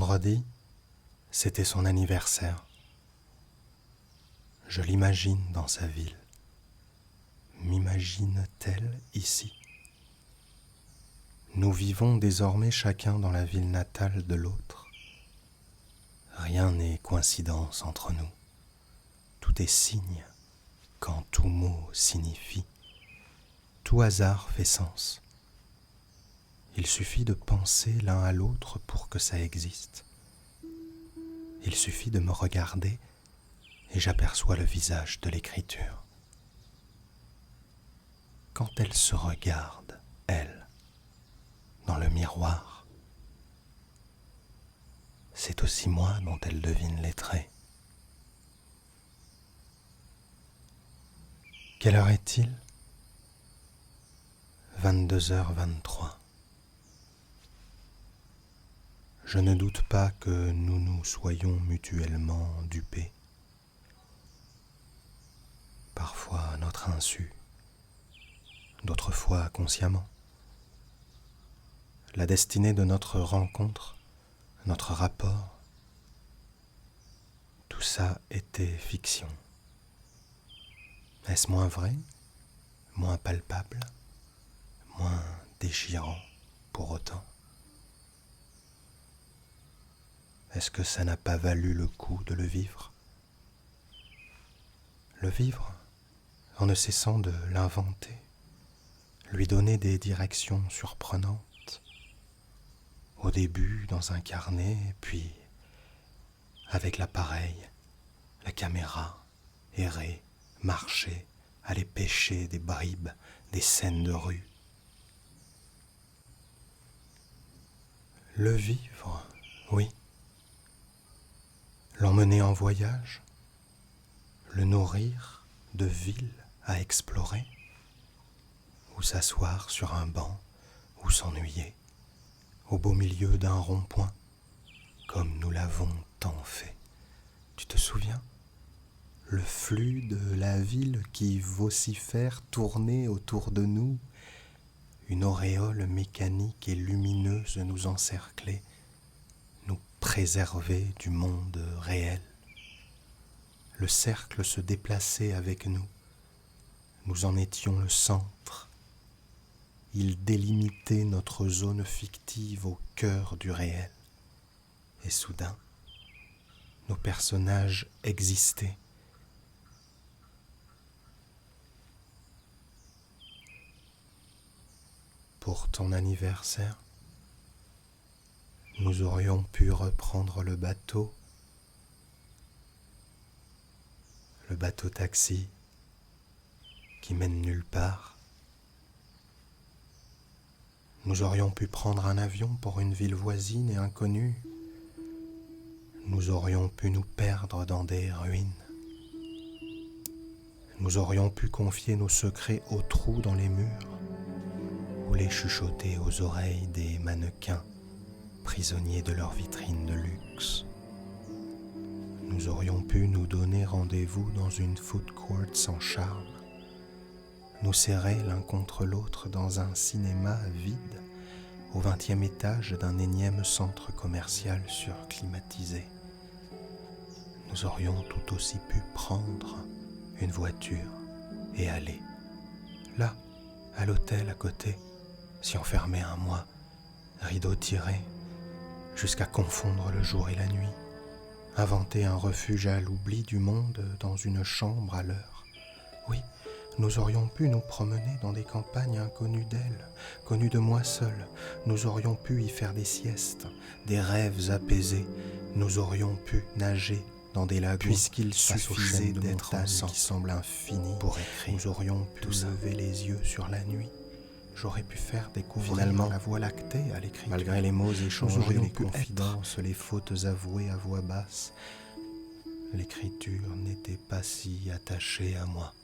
vendredi, c'était son anniversaire. Je l'imagine dans sa ville. M'imagine-t-elle ici? Nous vivons désormais chacun dans la ville natale de l'autre. Rien n'est coïncidence entre nous. Tout est signe quand tout mot signifie. Tout hasard fait sens. Il suffit de penser l'un à l'autre pour que ça existe. Il suffit de me regarder et j'aperçois le visage de l'écriture. Quand elle se regarde, elle, dans le miroir, c'est aussi moi dont elle devine les traits. Quelle heure est-il ? 22h23. Je ne doute pas que nous nous soyons mutuellement dupés. Parfois à notre insu, d'autres fois consciemment. La destinée de notre rencontre, notre rapport, tout ça était fiction. Est-ce moins vrai, moins palpable, moins déchirant pour autant? Est-ce que ça n'a pas valu le coup de le vivre? Le vivre en ne cessant de l'inventer, lui donner des directions surprenantes. Au début dans un carnet, puis avec l'appareil, la caméra, errer, marcher, aller pêcher des bribes, des scènes de rue. Le vivre, oui. L'emmener en voyage, le nourrir de villes à explorer, ou s'asseoir sur un banc, ou s'ennuyer, au beau milieu d'un rond-point, comme nous l'avons tant fait. Tu te souviens ? Le flux de la ville qui vocifère tourner autour de nous, une auréole mécanique et lumineuse nous encercler, nous préserver du monde réel. Le cercle se déplaçait avec nous, nous en étions le centre. Il délimitait notre zone fictive au cœur du réel. Et soudain, nos personnages existaient. Pour ton anniversaire, nous aurions pu reprendre le bateau taxi qui mène nulle part. Nous aurions pu prendre un avion pour une ville voisine et inconnue. Nous aurions pu nous perdre dans des ruines. Nous aurions pu confier nos secrets aux trous dans les murs ou les chuchoter aux oreilles des mannequins prisonniers de leurs vitrines de luxe. Nous aurions pu nous donner rendez-vous dans une food court sans charme, nous serrer l'un contre l'autre dans un cinéma vide au 20e étage d'un énième centre commercial surclimatisé. Nous aurions tout aussi pu prendre une voiture et aller, là, à l'hôtel à côté, s'y enfermer un mois, rideau tiré, jusqu'à confondre le jour et la nuit, inventer un refuge à l'oubli du monde dans une chambre à l'heure. Oui, nous aurions pu nous promener dans des campagnes inconnues d'elle, connues de moi seul. Nous aurions pu y faire des siestes, des rêves apaisés. Nous aurions pu nager dans des lagons, puisqu'il suffisait d'être ensemble qui semble infini pour écrire. Nous aurions pu lever les yeux sur la nuit. J'aurais pu faire découvrir finalement la voie lactée à l'écriture. Malgré les mots échangés, les confidences, les fautes avouées à voix basse, l'écriture n'était pas si attachée à moi.